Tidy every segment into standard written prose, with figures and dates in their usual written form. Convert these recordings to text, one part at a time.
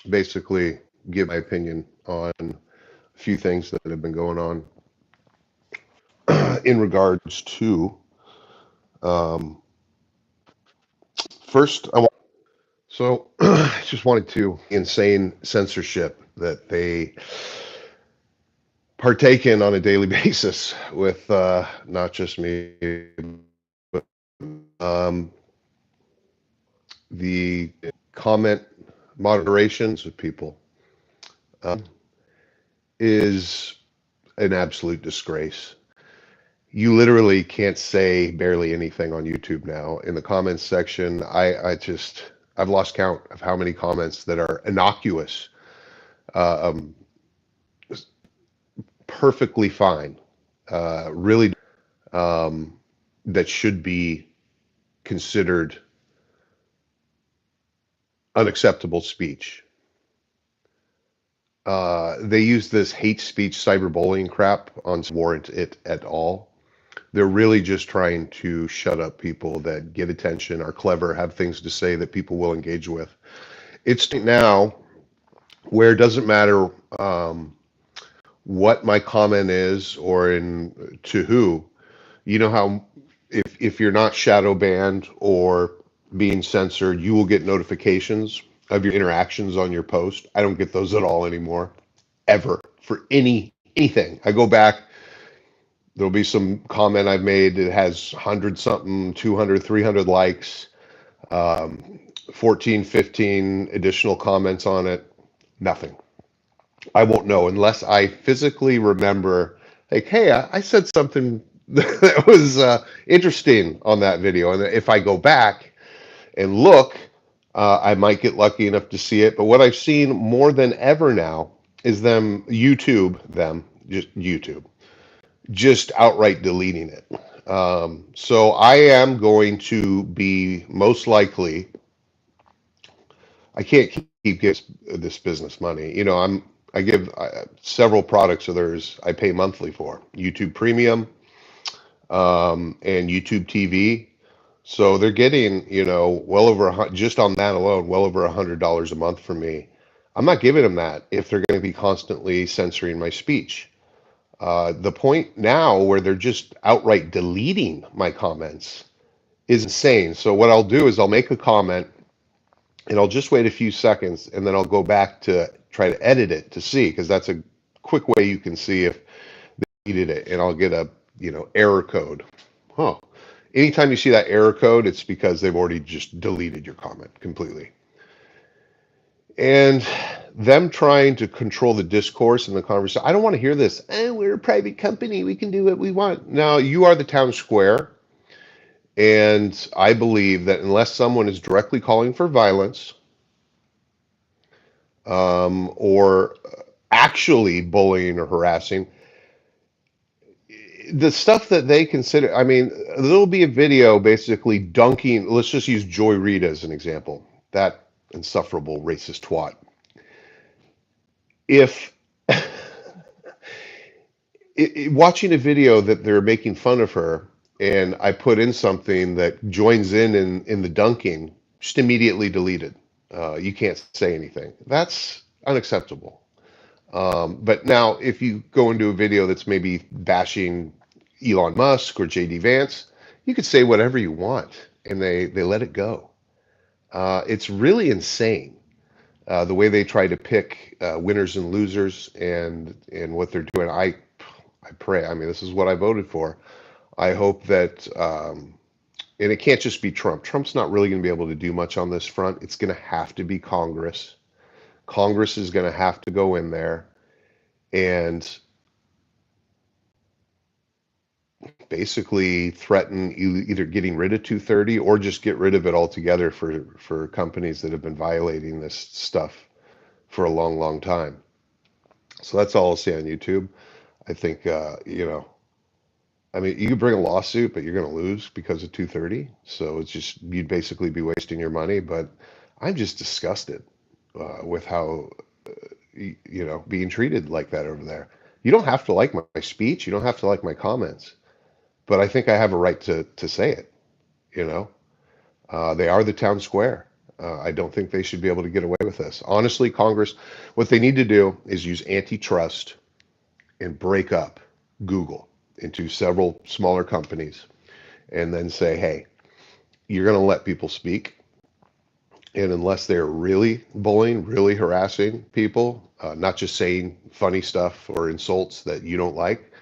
basically give my opinion on a few things that have been going on in regards to um, first I want so I just wanted to insane censorship that they partake in on a daily basis with not just me, but the comment moderations of people is an absolute disgrace. You literally can't say barely anything on YouTube now. In the comments section, I've lost count of how many comments that are innocuous, um, perfectly fine, really um, that should be considered unacceptable speech. They use this hate speech cyberbullying crap on warrant it at all. They're really just trying to shut up people that get attention, are clever, have things to say that people will engage with. It's now where it doesn't matter what my comment is or in to who. You know how if you're not shadow banned or being censored, you will get notifications of your interactions on your post. I don't get those at all anymore, ever, for anything. I go back, there'll be some comment I've made that has 100 something, 200, 300 likes, 14, 15 additional comments on it. Nothing. I won't know unless I physically remember, like, hey, I said something that was interesting on that video. And if I go back and look, I might get lucky enough to see it. But what I've seen more than ever now is just YouTube, just outright deleting it. So I am going to be most likely, I can't keep giving this business money. You know, I give several products of theirs I pay monthly for YouTube Premium and YouTube TV. So they're getting, you know, well over just on that alone, well over $100 a month from me. I'm not giving them that if they're going to be constantly censoring my speech. The point now where they're just outright deleting my comments is insane. So what I'll do is I'll make a comment and I'll just wait a few seconds and then I'll go back to try to edit it to see, because that's a quick way you can see if they deleted it, and I'll get a, you know, error code. Huh. Anytime you see that error code, it's because they've already just deleted your comment completely. And them trying to control the discourse and the conversation. I don't want to hear this. We're a private company. We can do what we want. Now, you are the town square. And I believe that unless someone is directly calling for violence or actually bullying or harassing, the stuff that they consider, I mean, there'll be a video basically dunking, let's just use Joy Reid as an example, that insufferable racist twat. If watching a video that they're making fun of her and I put in something that joins in the dunking, just immediately deleted. You can't say anything. That's unacceptable. But now, if you go into a video that's maybe bashing Elon Musk or JD Vance, you could say whatever you want, and they let it go. It's really insane the way they try to pick winners and losers and what they're doing. I pray. I mean, this is what I voted for. I hope that, and it can't just be Trump. Trump's not really going to be able to do much on this front. It's going to have to be Congress. Congress is going to have to go in there and basically threaten either getting rid of 230 or just get rid of it altogether for companies that have been violating this stuff for a long, long time. So that's all I'll say on YouTube. I think, you know, I mean, you could bring a lawsuit, but you're going to lose because of 230. So it's just, you'd basically be wasting your money. But I'm just disgusted with how, you know, being treated like that over there. You don't have to like my speech. You don't have to like my comments. But I think I have a right to say it, you know. They are the town square. I don't think they should be able to get away with this. Honestly, Congress, what they need to do is use antitrust and break up Google into several smaller companies and then say, hey, you're going to let people speak. And unless they're really bullying, really harassing people, not just saying funny stuff or insults that you don't like,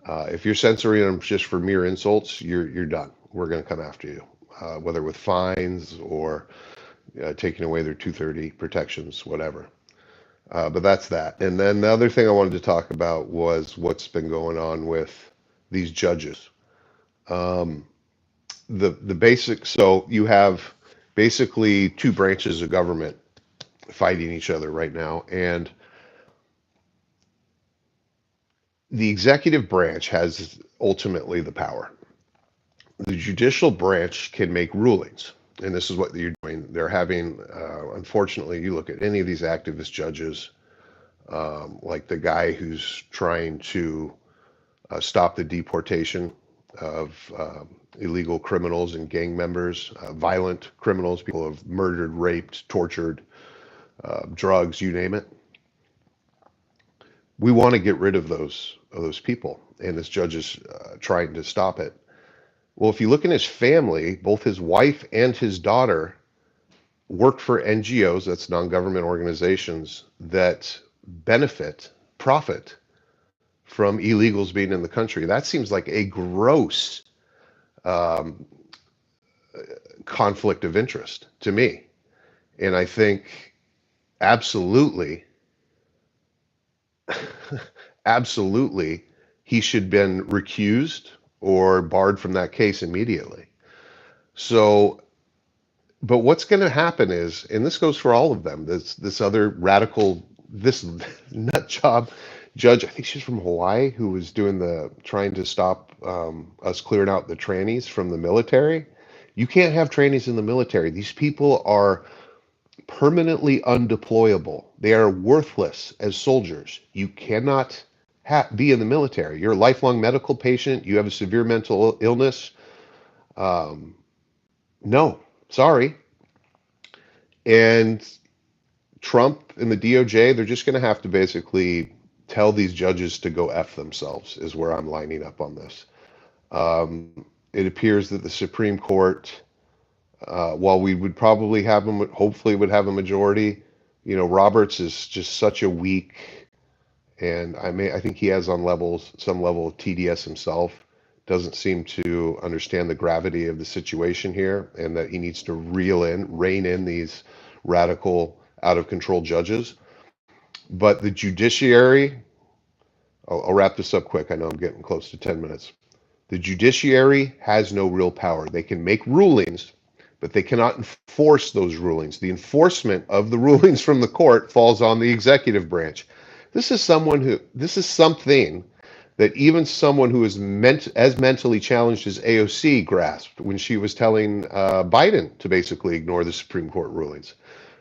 if you're censoring them just for mere insults, you're done. We're going to come after you, whether with fines or taking away their 230 protections, whatever. But that's that. And then the other thing I wanted to talk about was what's been going on with these judges. Um, the basic, so you have basically two branches of government fighting each other right now, and the executive branch has ultimately the power. The judicial branch can make rulings, and this is what you're doing. They're having, unfortunately, you look at any of these activist judges, like the guy who's trying to stop the deportation of illegal criminals and gang members, violent criminals, people who have murdered, raped, tortured, drugs, you name it. We want to get rid of those people, and this judge is trying to stop it. Well, if you look in his family, both his wife and his daughter work for NGOs, that's non-government organizations, that profit from illegals being in the country. That seems like a gross um, conflict of interest to me. And I think absolutely, absolutely, he should have been recused or barred from that case immediately. So, but what's going to happen is, and this goes for all of them, this other radical, this nut job judge, I think she's from Hawaii, who was trying to stop us clearing out the trannies from the military. You can't have trannies in the military. These people are permanently undeployable. They are worthless as soldiers. You cannot be in the military. You're a lifelong medical patient. You have a severe mental illness. Um, no, sorry. And Trump and the DOJ, they're just going to have to basically tell these judges to go F themselves, is where I'm lining up on this. It appears that the Supreme Court, while we would probably have them, hopefully would have a majority, Roberts is just such a weak, and I think he has some level of TDS himself, doesn't seem to understand the gravity of the situation here, and that he needs to rein in these radical, out of control judges. But the judiciary, I'll wrap this up quick. I know I'm getting close to 10 minutes. The judiciary has no real power. They can make rulings, but they cannot enforce those rulings. The enforcement of the rulings from the court falls on the executive branch. This is something that even someone who is as mentally challenged as AOC grasped when she was telling Biden to basically ignore the Supreme Court rulings.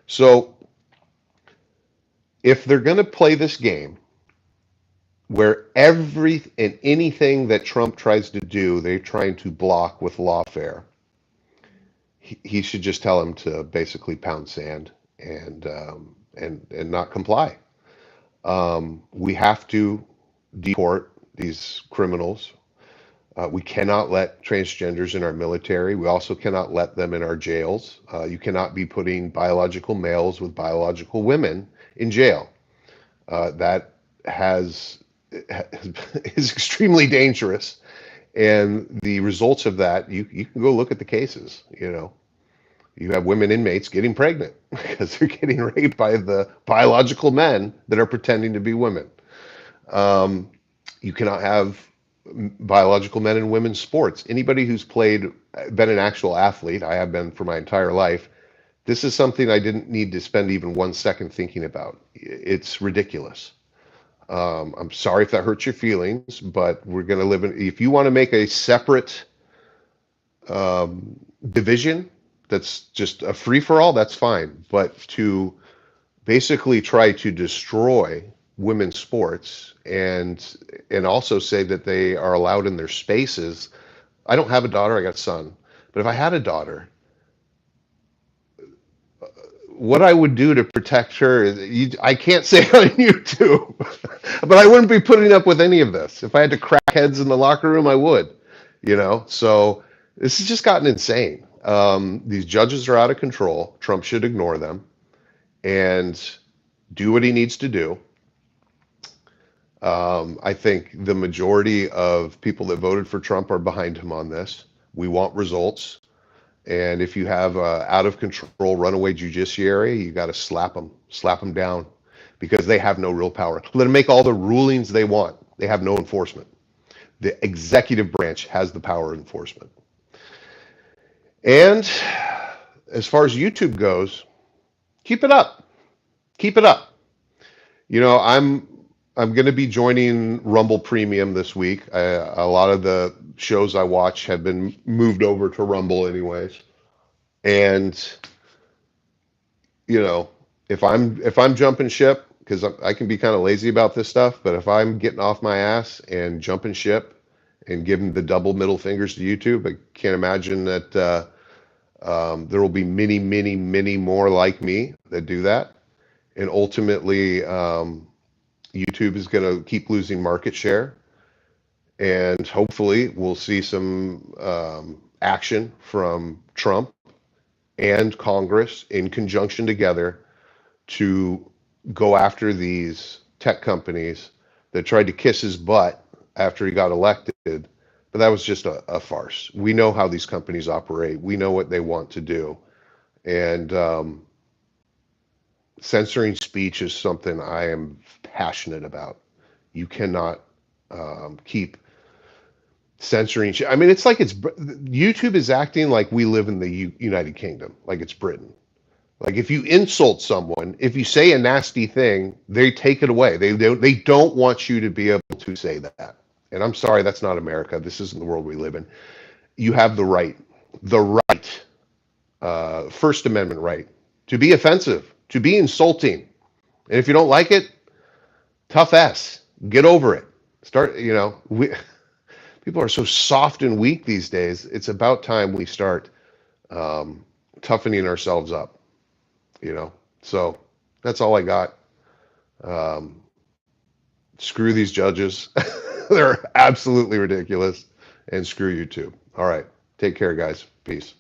So if they're going to play this game where anything that Trump tries to do, they're trying to block with lawfare, he should just tell him to basically pound sand and not comply. We have to deport these criminals. We cannot let transgenders in our military. We also cannot let them in our jails. You cannot be putting biological males with biological women in jail. That is extremely dangerous. And the results of that, you can go look at the cases, You have women inmates getting pregnant because they're getting raped by the biological men that are pretending to be women. You cannot have biological men in women's sports. Anybody who's been an actual athlete, I have been for my entire life, this is something I didn't need to spend even 1 second thinking about. It's ridiculous. I'm sorry if that hurts your feelings, but we're going to if you want to make a separate division that's just a free-for-all, that's fine. But to basically try to destroy women's sports and also say that they are allowed in their spaces. I don't have a daughter, I got a son. But if I had a daughter, what I would do to protect her, I can't say on YouTube, but I wouldn't be putting up with any of this. If I had to crack heads in the locker room, I would, you know? So this has just gotten insane. These judges are out of control. Trump should ignore them and do what he needs to do. I think the majority of people that voted for Trump are behind him on this. We want results. And if you have a out of control runaway judiciary, you got to slap them down because they have no real power. Let them make all the rulings they want. They have no enforcement. The executive branch has the power of enforcement. And as far as YouTube goes, keep it up. Keep it up. You know, I'm going to be joining Rumble Premium this week. A lot of the shows I watch have been moved over to Rumble anyways. And you know, if I'm jumping ship, because I can be kind of lazy about this stuff, but if I'm getting off my ass and jumping ship and giving the double middle fingers to YouTube, I can't imagine that there will be many, many, many more like me that do that. And ultimately, YouTube is going to keep losing market share, and hopefully, we'll see some action from Trump and Congress in conjunction together to go after these tech companies that tried to kiss his butt after he got elected. But that was just a farce. We know how these companies operate. We know what they want to do. And censoring speech is something I am passionate about. You cannot keep censoring. I mean, it's like YouTube is acting like we live in the United Kingdom, like it's Britain. Like if you insult someone, if you say a nasty thing, they take it away. They don't want you to be able to say that. And I'm sorry, that's not America. This isn't the world we live in. You have the right, First Amendment right to be offensive, to be insulting. And if you don't like it, tough ass, get over it. Start, you know, people are so soft and weak these days. It's about time we start toughening ourselves up, you know. So that's all I got. Um, Screw these judges. They're absolutely ridiculous. And screw YouTube. All right. Take care, guys. Peace.